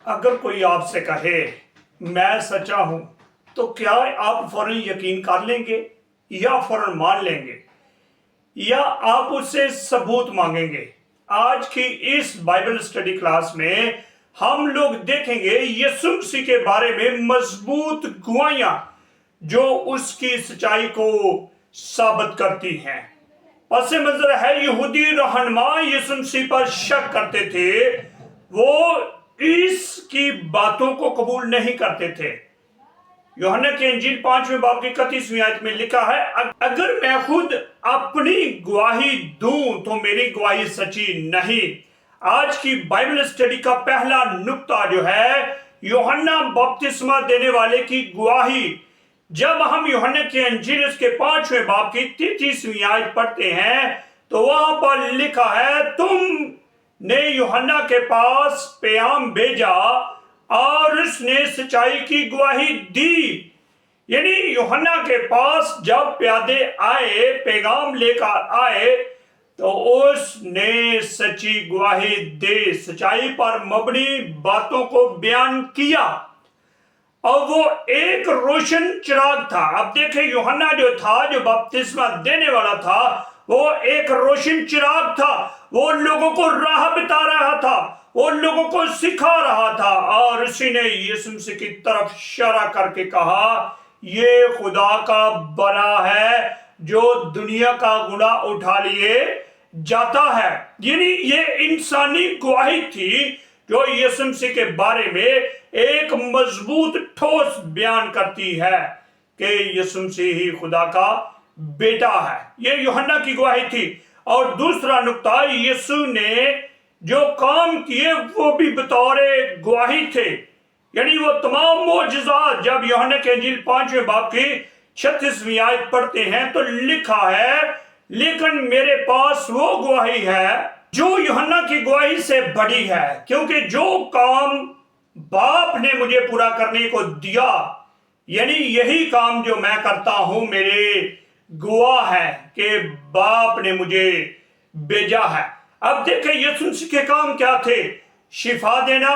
अगर कोई आपसे कहे मैं सच्चा हूं तो क्या आप फौरन यकीन कर लेंगे या फौरन मान लेंगे या आप उससे सबूत मांगेंगे? आज की इस बाइबल स्टडी क्लास में हम लोग देखेंगे यीशु मसीह के बारे में मजबूत गवाहियां जो उसकी सच्चाई को साबित करती हैं। पस मंजर है यहूदी रहनुमा यीशु मसीह पर शक करते थे, वो इसकी बातों को कबूल नहीं करते थे। यूहन्ना की इंजील 5वें बाब की 31वीं आयत में लिखा है, अगर मैं खुद अपनी गवाही दूं तो मेरी गवाही सच्ची नहीं। आज की बाइबल स्टडी का पहला नुक्ता जो है यूहन्ना बपतिस्मा देने वाले की गवाही। जब हम यूहन्ना की इंजील उसके 5वें बाब की 33वीं आयत पढ़ते हैं तो वहां पर लिखा है, तुम ने यूहन्ना के पास पैगाम भेजा और उसने सच्चाई की गवाही दी। यानी यूहन्ना के पास जब प्यादे आए, पैगाम लेकर आए, तो उसने सच्ची गवाही दे, सच्चाई पर मबनी बातों को बयान किया और वो एक रोशन चिराग था। अब देखें, यूहन्ना जो था, जो बपतिस्मा देने वाला था, वो एक रोशन चिराग था। वो लोगों को राह बता रहा था, वो लोगों को सिखा रहा था। और उसी ने यीशु मसीह की तरफ इशारा करके कहा, ये खुदा का बना है जो दुनिया का गुनाह उठा लिए जाता है। यानी ये इंसानी गवाही थी जो यीशु मसीह के बारे में एक मजबूत ठोस बयान करती है कि यीशु मसीह ही खुदा का बेटा है। ये यूहन्ना की गवाही थी। और दूसरा नुक्ता, यीशु ने जो काम किए वो भी बतौर गवाही थे। यानी वो तमाम मोजज़ात, जब यूहन्ना के इंजील 5वें बाब की 36वीं आयत पढ़ते हैं तो लिखा है, लेकिन मेरे पास वो गवाही है जो यूहन्ना की गवाही से बड़ी है, क्योंकि जो काम बाप ने मुझे पूरा करने को दिया, यानी यही काम जो मैं करता हूं, मेरे गवाह है कि बाप ने मुझे भेजा है। अब देखें यीशु मसीह के काम क्या थे? शिफा देना,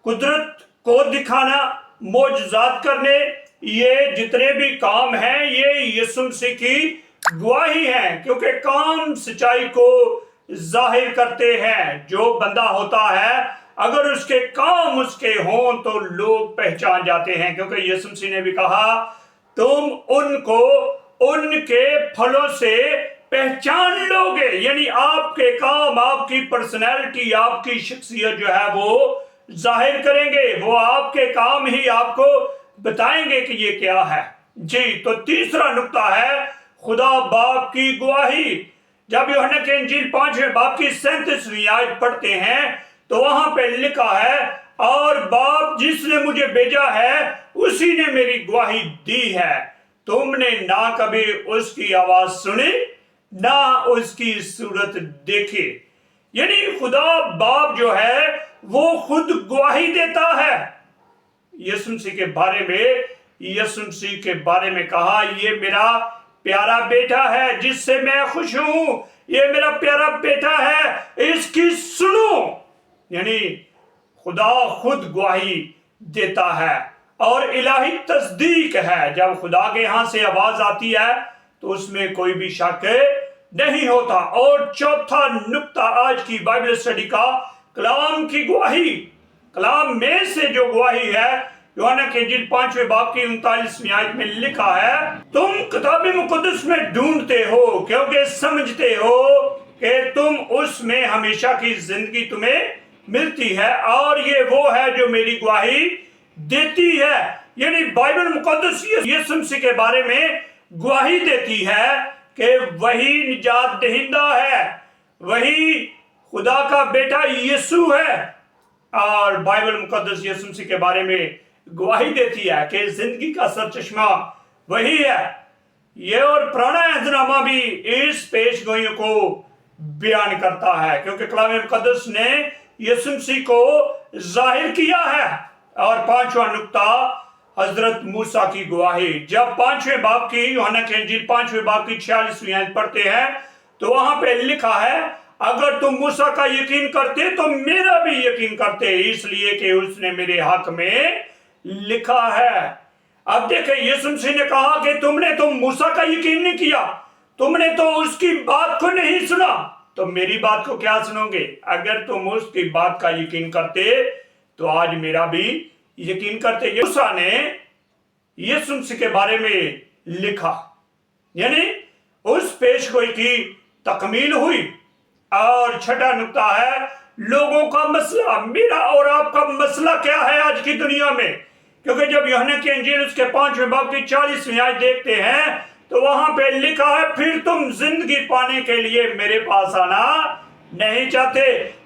कुदरत को दिखाना, मोजज़ात करने, ये जितने भी काम हैं ये यीशु मसीह की गवाही है, क्योंकि काम सच्चाई को जाहिर करते हैं। जो बंदा होता है, अगर उसके काम उसके हों तो लोग पहचान जाते हैं, क्योंकि यीशु मसीह ने भी कहा, तुम उनको उनके फलों से पहचान लोगे। यानी आपके काम, आपकी पर्सनैलिटी, आपकी शख्सियत जो है वो जाहिर करेंगे। वो आपके काम ही आपको बताएंगे कि ये क्या है। जी, तो तीसरा नुक्ता है खुदा बाप की गवाही। जब यूहन्ना के इंजील 5वें बाब की 37वीं आयत पढ़ते हैं तो वहां पे लिखा है, और बाप जिसने मुझे भेजा है उसी ने मेरी गवाही दी है। तुमने ना कभी उसकी आवाज सुनी ना उसकी सूरत देखी। यानी खुदा बाप जो है वो खुद गवाही देता है यीशु मसीह के बारे में। यीशु मसीह के बारे में कहा, ये मेरा प्यारा बेटा है जिससे मैं खुश हूं, ये मेरा प्यारा बेटा है, इसकी सुनो। यानी खुदा खुद गवाही देता है और इलाही तस्दीक है। जब खुदा के यहां से आवाज आती है तो उसमें कोई भी शक नहीं होता। और चौथा नुक्ता आज की बाइबल स्टडी का, कलाम की गवाही। कलाम में से जो गवाही है, यूहन्ना के इंजील 5वें बाब की 39वीं आयत में लिखा है, तुम किताब मुकद्दस में ढूंढते हो क्योंकि समझते हो कि तुम उसमें हमेशा की जिंदगी तुम्हें मिलती है, और ये वो है जो मेरी गवाही देती है। यानी बाइबल मुकद्दस यीशु मसीह के बारे में गवाही देती है कि वही निजात दहिंदा है, वही खुदा का बेटा यीशु है। और बाइबल मुकद्दस यीशु मसीह के बारे में गवाही देती है कि जिंदगी का सरचश्मा वही है। ये और पुराना अहदनामा भी इस पेशगोइयों को बयान करता है, क्योंकि कलाम मुकद्दस ने यीशु मसीह को जाहिर किया है। और पांचवा नुक्ता, हजरत मूसा की गवाही। जब 5वें बाब की, यूहन्ना के इंजील 5वें बाब की 46वीं आयत पढ़ते हैं तो वहां पे लिखा है, अगर तुम मूसा का यकीन करते तो मेरा भी यकीन करते, इसलिए कि उसने मेरे हक में लिखा है। अब देखें, यीशु मसीह ने कहा कि तुमने तो मूसा का यकीन नहीं किया, तुमने तो उसकी बात को नहीं सुना, तो मेरी बात को क्या सुनोगे? अगर तुम उसकी बात का यकीन करते तो आज मेरा भी यकीन करते। मूसा ने यीशु मसीह के बारे में लिखा, यानी उस पेशगोई की तकमील हुई। और छठा नुक्ता है लोगों का मसला। मेरा और आपका मसला क्या है आज की दुनिया में? क्योंकि जब यूहन्ना की इंजील उसके 5वें बाब की 40वीं आयत देखते हैं तो वहां पे लिखा है, फिर तुम जिंदगी पाने के लिए मेरे पास आना नहीं चाहते।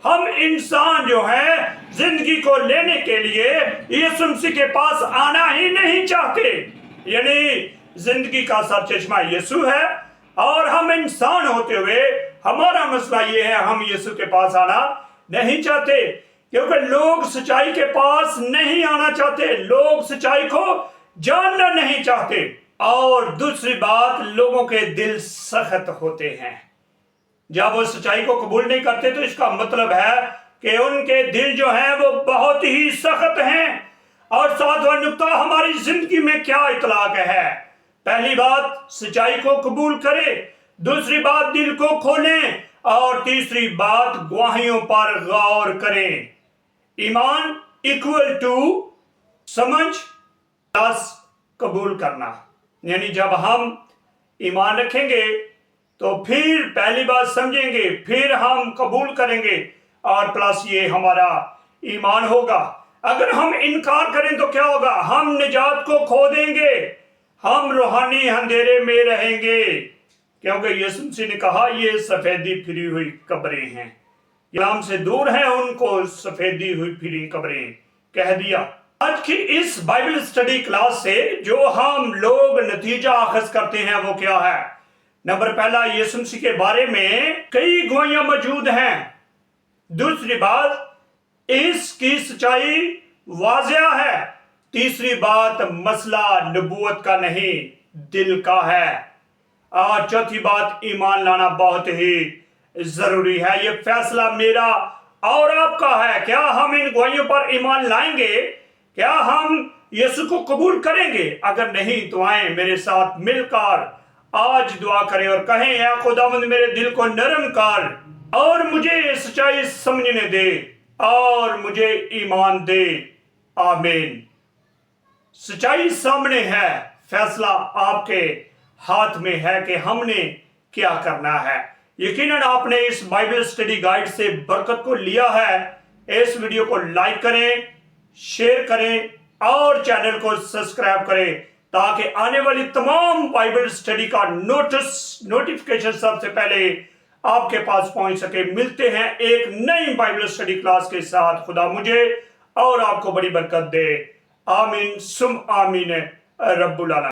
हम इंसान जो हैं जिंदगी को लेने के लिए यीशु मसीह के पास आना ही नहीं चाहते। यानी जिंदगी का सरचश्मा यीशु है और हम इंसान होते हुए हमारा मसला ये है, हम यीशु के पास आना नहीं चाहते क्योंकि लोग सच्चाई के पास नहीं आना चाहते, लोग सच्चाई को जानना नहीं चाहते। और दूसरी बात, लोगों के दिल सख्त होते हैं। जब वो सच्चाई को कबूल नहीं करते तो इसका मतलब है कि उनके दिल जो हैं वो बहुत ही सख्त हैं। और सातवां नुक्ता, हमारी जिंदगी में क्या इतलाक है? पहली बात, सच्चाई को कबूल करें, दूसरी बात, दिल को खोलें, और तीसरी बात, गवाहियों पर गौर करें। ईमान इक्वल टू समझ प्लस कबूल करना। यानी जब हम ईमान रखेंगे तो फिर पहली बात समझेंगे, फिर हम कबूल करेंगे और प्लस ये हमारा ईमान होगा। अगर हम इनकार करें तो क्या होगा? हम निजात को खो देंगे, हम रूहानी अंधेरे में रहेंगे। क्योंकि यीशु मसीह ने कहा ये सफेदी फिरी हुई कब्रें हैं, इस्लाम से दूर है उनको सफेदी हुई फिरी कब्रें कह दिया। आज की इस बाइबल स्टडी क्लास से जो हम लोग नतीजा अखज करते हैं वो क्या है? नंबर पहला, यीशु मसीह के बारे में कई गवाहियां मौजूद हैं। दूसरी बात, इसकी सच्चाई वाज़िया है। तीसरी बात, मसला नबूवत का नहीं दिल का है। और चौथी बात, ईमान लाना बहुत ही जरूरी है। ये फैसला मेरा और आपका है। क्या हम इन गवाहियों पर ईमान लाएंगे? क्या हम यीशु को कबूल करेंगे? अगर नहीं तो आए मेरे साथ मिलकर आज दुआ करें और कहें, या खुदावंद मेरे दिल को नरम कर और मुझे सच्चाई समझने दे और मुझे ईमान दे। आमीन। सच्चाई सामने है, फैसला आपके हाथ में है कि हमने क्या करना है। यकीनन आपने इस बाइबल स्टडी गाइड से बरकत को लिया है। इस वीडियो को लाइक करें, शेयर करें और चैनल को सब्सक्राइब करें ताकि आने वाली तमाम बाइबल स्टडी का नोटिफिकेशन सबसे पहले आपके पास पहुंच सके। मिलते हैं एक नई बाइबल स्टडी क्लास के साथ। खुदा मुझे और आपको बड़ी बरकत दे। आमीन सुम आमीन रब्बुल आलमीन।